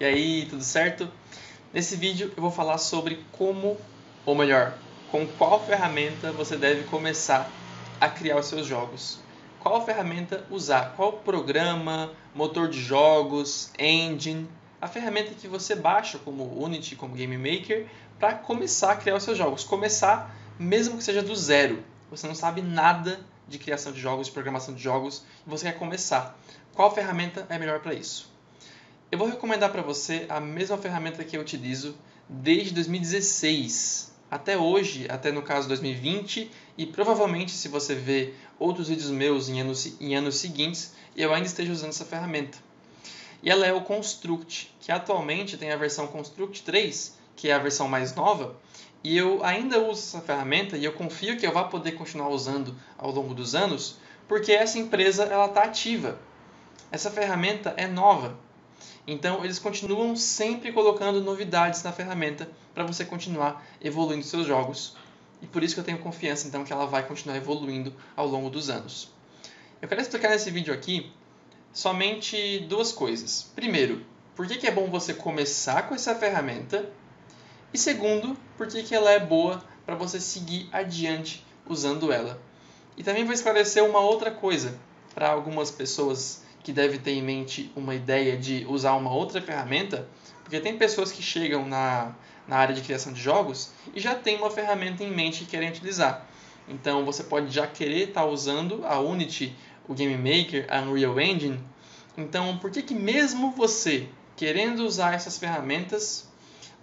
E aí, tudo certo? Nesse vídeo eu vou falar sobre como, ou melhor, com qual ferramenta você deve começar a criar os seus jogos. Qual ferramenta usar, qual programa, motor de jogos, engine, a ferramenta que você baixa como Unity, como Game Maker, para começar a criar os seus jogos. Começar mesmo que seja do zero. Você não sabe nada de criação de jogos, de programação de jogos, e você quer começar. Qual ferramenta é melhor para isso? Eu vou recomendar para você a mesma ferramenta que eu utilizo desde 2016 até hoje, até no caso 2020, e provavelmente se você ver outros vídeos meus em anos seguintes, eu ainda esteja usando essa ferramenta. E ela é o Construct, que atualmente tem a versão Construct 3, que é a versão mais nova, e eu ainda uso essa ferramenta e eu confio que eu vá poder continuar usando ao longo dos anos, porque essa empresa está ativa. Essa ferramenta é nova. Então, eles continuam sempre colocando novidades na ferramenta para você continuar evoluindo seus jogos. E por isso que eu tenho confiança então que ela vai continuar evoluindo ao longo dos anos. Eu quero explicar nesse vídeo aqui somente duas coisas. Primeiro, por que é bom você começar com essa ferramenta? E segundo, por que ela é boa para você seguir adiante usando ela? E também vou esclarecer uma outra coisa para algumas pessoas que devem ter em mente uma ideia de usar uma outra ferramenta, porque tem pessoas que chegam na área de criação de jogos e já tem uma ferramenta em mente que querem utilizar. Então você pode já querer estar usando a Unity, o Game Maker, a Unreal Engine. Então por que mesmo você querendo usar essas ferramentas,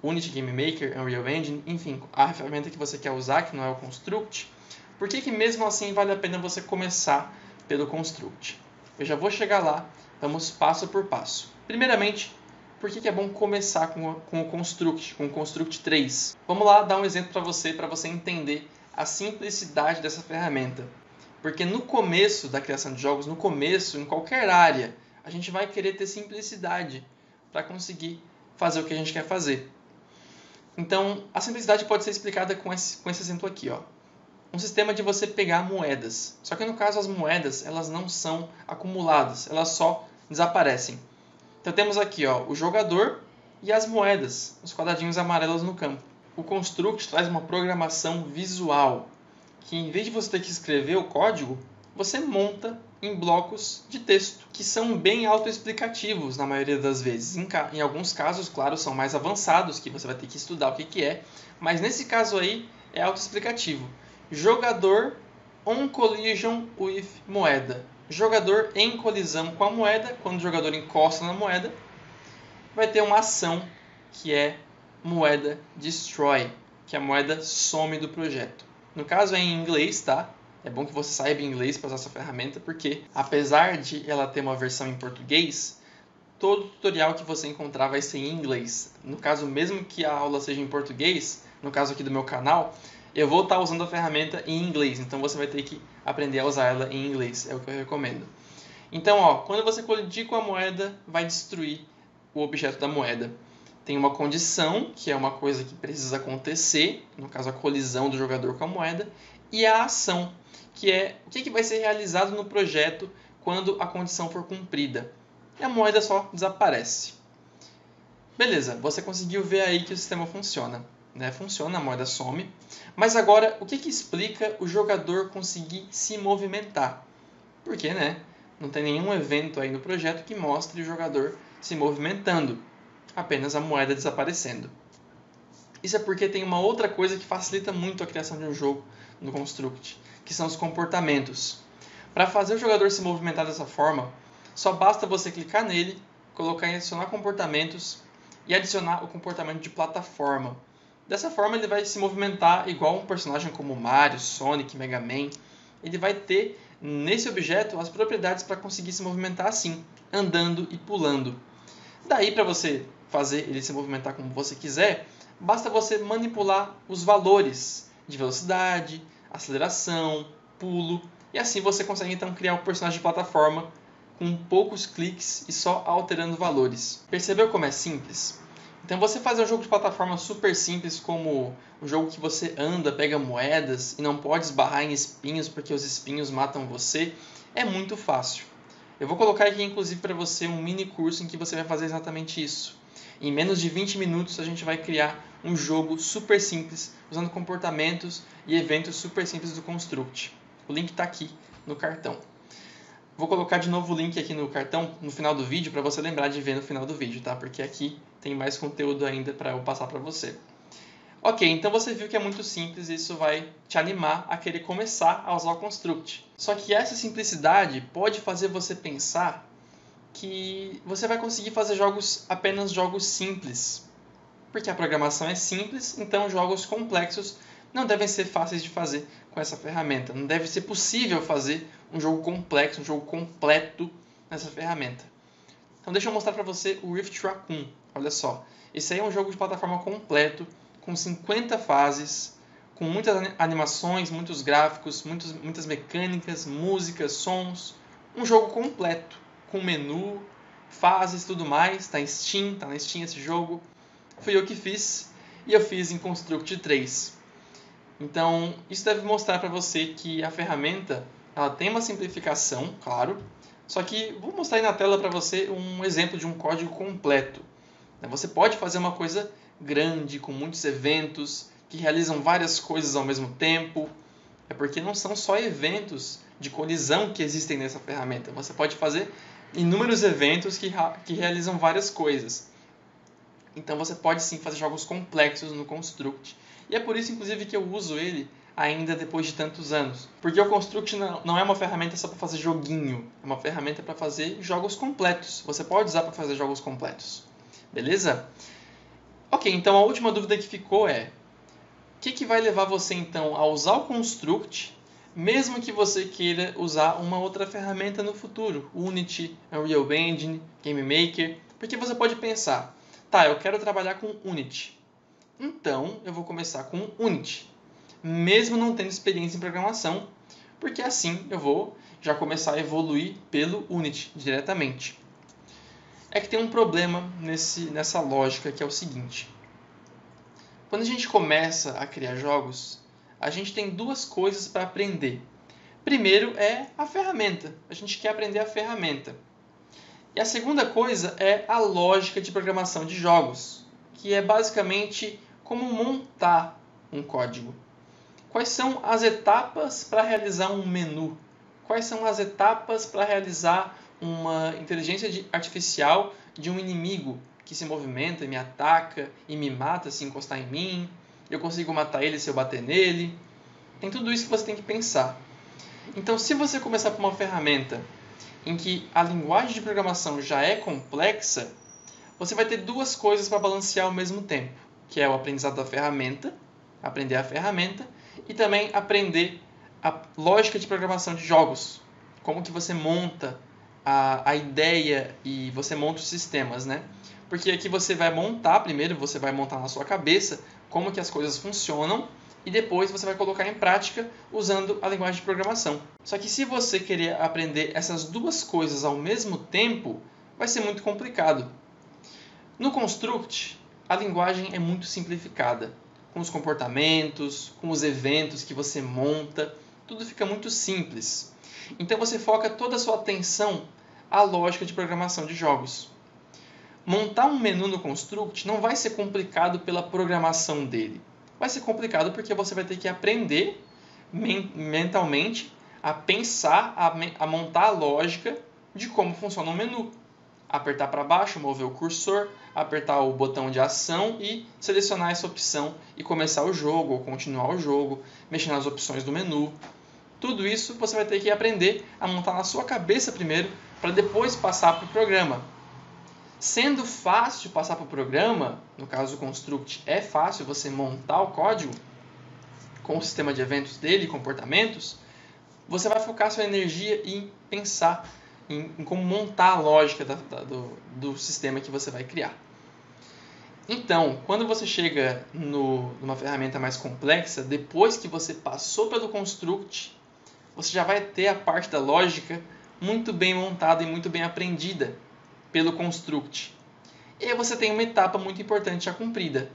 Unity, Game Maker, Unreal Engine, enfim, a ferramenta que você quer usar, que não é o Construct, por que mesmo assim vale a pena você começar pelo Construct? Eu já vou chegar lá, vamos passo por passo. Primeiramente, por que é bom começar com o Construct, com o Construct 3? Vamos lá dar um exemplo para você entender a simplicidade dessa ferramenta. Porque no começo da criação de jogos, no começo, em qualquer área, a gente vai querer ter simplicidade para conseguir fazer o que a gente quer fazer. Então, a simplicidade pode ser explicada com esse exemplo aqui, ó. Um sistema de você pegar moedas. Só que no caso as moedas elas não são acumuladas, elas só desaparecem. Então temos aqui ó, o jogador e as moedas, os quadradinhos amarelos no campo. O Construct traz uma programação visual, que em vez de você ter que escrever o código, você monta em blocos de texto, que são bem autoexplicativos na maioria das vezes. Em alguns casos, claro, são mais avançados, que você vai ter que estudar o que é, mas nesse caso aí é autoexplicativo. Jogador on collision with moeda. Jogador em colisão com a moeda. Quando o jogador encosta na moeda, vai ter uma ação que é moeda destroy, que a moeda some do projeto. No caso é em inglês, tá? É bom que você saiba inglês para usar essa ferramenta, porque apesar de ela ter uma versão em português, todo tutorial que você encontrar vai ser em inglês. No caso, mesmo que a aula seja em português, no caso aqui do meu canal, eu vou estar usando a ferramenta em inglês, então você vai ter que aprender a usar ela em inglês, é o que eu recomendo. Então, ó, quando você colidir com a moeda, vai destruir o objeto da moeda. Tem uma condição, que é uma coisa que precisa acontecer, no caso a colisão do jogador com a moeda, e a ação, que é o que vai ser realizado no projeto quando a condição for cumprida. E a moeda só desaparece. Beleza, você conseguiu ver aí que o sistema funciona. Funciona, a moeda some. Mas agora, o que explica o jogador conseguir se movimentar? Porque não tem nenhum evento aí no projeto que mostre o jogador se movimentando. Apenas a moeda desaparecendo. Isso é porque tem uma outra coisa que facilita muito a criação de um jogo no Construct, que são os comportamentos. Para fazer o jogador se movimentar dessa forma, só basta você clicar nele, colocar em adicionar comportamentos e adicionar o comportamento de plataforma. Dessa forma ele vai se movimentar igual um personagem como Mario, Sonic, Mega Man. Ele vai ter nesse objeto as propriedades para conseguir se movimentar assim, andando e pulando. Daí para você fazer ele se movimentar como você quiser, basta você manipular os valores de velocidade, aceleração, pulo, e assim você consegue então criar um personagem de plataforma com poucos cliques e só alterando valores. Percebeu como é simples? Então você fazer um jogo de plataforma super simples como um jogo que você anda, pega moedas e não pode esbarrar em espinhos porque os espinhos matam você, é muito fácil. Eu vou colocar aqui inclusive para você um mini curso em que você vai fazer exatamente isso. Em menos de 20 minutos a gente vai criar um jogo super simples, usando comportamentos e eventos super simples do Construct. O link está aqui no cartão. Vou colocar de novo o link aqui no cartão, no final do vídeo, para você lembrar de ver no final do vídeo, tá? Porque aqui tem mais conteúdo ainda para eu passar para você. Ok, então você viu que é muito simples e isso vai te animar a querer começar a usar o Construct. Só que essa simplicidade pode fazer você pensar que você vai conseguir fazer apenas jogos simples. Porque a programação é simples, então jogos complexos não devem ser fáceis de fazer com essa ferramenta. Não deve ser possível fazer um jogo complexo, um jogo completo nessa ferramenta. Então deixa eu mostrar para você o Rift Raccoon. Olha só, esse aí é um jogo de plataforma completo, com 50 fases, com muitas animações, muitos gráficos, muitas mecânicas, músicas, sons. Um jogo completo, com menu, fases, tudo mais. Está na Steam esse jogo. Fui eu que fiz, e eu fiz em Construct 3. Então, isso deve mostrar para você que a ferramenta ela tem uma simplificação, claro, só que vou mostrar aí na tela para você um exemplo de um código completo. Você pode fazer uma coisa grande, com muitos eventos, que realizam várias coisas ao mesmo tempo. É porque não são só eventos de colisão que existem nessa ferramenta. Você pode fazer inúmeros eventos que realizam várias coisas. Então você pode sim fazer jogos complexos no Construct. E é por isso, inclusive, que eu uso ele ainda depois de tantos anos. Porque o Construct não é uma ferramenta só para fazer joguinho. É uma ferramenta para fazer jogos completos. Você pode usar para fazer jogos completos. Beleza? Ok, então a última dúvida que ficou é: o que vai levar você então a usar o Construct, mesmo que você queira usar uma outra ferramenta no futuro? Unity, Unreal Engine, Game Maker. Porque você pode pensar: tá, eu quero trabalhar com Unity. Então, eu vou começar com Unity, mesmo não tendo experiência em programação, porque assim eu vou já começar a evoluir pelo Unity diretamente. É que tem um problema nessa lógica, que é o seguinte: quando a gente começa a criar jogos, a gente tem duas coisas para aprender. Primeiro é a ferramenta, a gente quer aprender a ferramenta. E a segunda coisa é a lógica de programação de jogos, que é basicamente como montar um código. Quais são as etapas para realizar um menu? Quais são as etapas para realizar uma inteligência artificial de um inimigo que se movimenta, me ataca e me mata se encostar em mim? Eu consigo matar ele se eu bater nele? Tem tudo isso que você tem que pensar. Então, se você começar por uma ferramenta em que a linguagem de programação já é complexa, você vai ter duas coisas para balancear ao mesmo tempo, que é o aprendizado da ferramenta, aprender a ferramenta, e também aprender a lógica de programação de jogos, como que você monta a ideia e você monta os sistemas, né? Porque aqui você vai montar, primeiro você vai montar na sua cabeça como que as coisas funcionam, e depois você vai colocar em prática usando a linguagem de programação. Só que se você querer aprender essas duas coisas ao mesmo tempo, vai ser muito complicado. No Construct, a linguagem é muito simplificada, com os comportamentos, com os eventos que você monta, tudo fica muito simples. Então você foca toda a sua atenção à lógica de programação de jogos. Montar um menu no Construct não vai ser complicado pela programação dele. Vai ser complicado porque você vai ter que aprender mentalmente a pensar, a montar a lógica de como funciona um menu. Apertar para baixo, mover o cursor, apertar o botão de ação e selecionar essa opção e começar o jogo ou continuar o jogo, mexer nas opções do menu. Tudo isso você vai ter que aprender a montar na sua cabeça primeiro, para depois passar para o programa. Sendo fácil passar para o programa, no caso do Construct é fácil você montar o código com o sistema de eventos dele e comportamentos, você vai focar sua energia em pensar em como montar a lógica do sistema que você vai criar. Então, quando você chega numa ferramenta mais complexa, depois que você passou pelo Construct, você já vai ter a parte da lógica muito bem montada e muito bem aprendida pelo Construct. E aí você tem uma etapa muito importante já cumprida.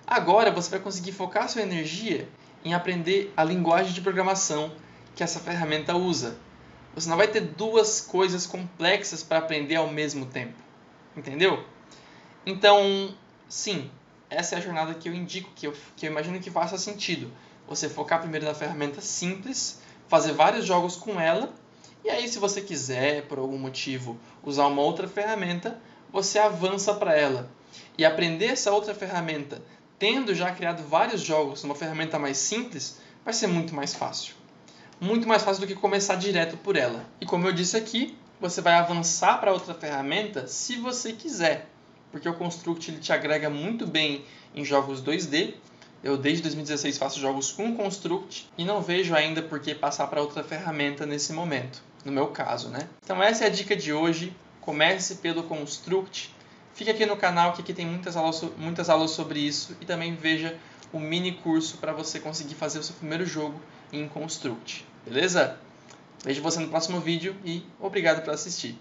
Agora você vai conseguir focar sua energia em aprender a linguagem de programação que essa ferramenta usa. Você não vai ter duas coisas complexas para aprender ao mesmo tempo. Entendeu? Então, sim, essa é a jornada que eu indico, que eu imagino que faça sentido. Você focar primeiro na ferramenta simples, fazer vários jogos com ela, e aí se você quiser, por algum motivo, usar uma outra ferramenta, você avança para ela. E aprender essa outra ferramenta, tendo já criado vários jogos numa ferramenta mais simples, vai ser muito mais fácil. Muito mais fácil do que começar direto por ela. E como eu disse aqui, você vai avançar para outra ferramenta se você quiser, porque o Construct ele te agrega muito bem em jogos 2D. Eu desde 2016 faço jogos com Construct e não vejo ainda por que passar para outra ferramenta nesse momento, no meu caso, né? Então essa é a dica de hoje. Comece pelo Construct. Fique aqui no canal que aqui tem muitas aulas sobre isso e também veja o mini curso para você conseguir fazer o seu primeiro jogo em Construct. Beleza? Vejo você no próximo vídeo e obrigado por assistir.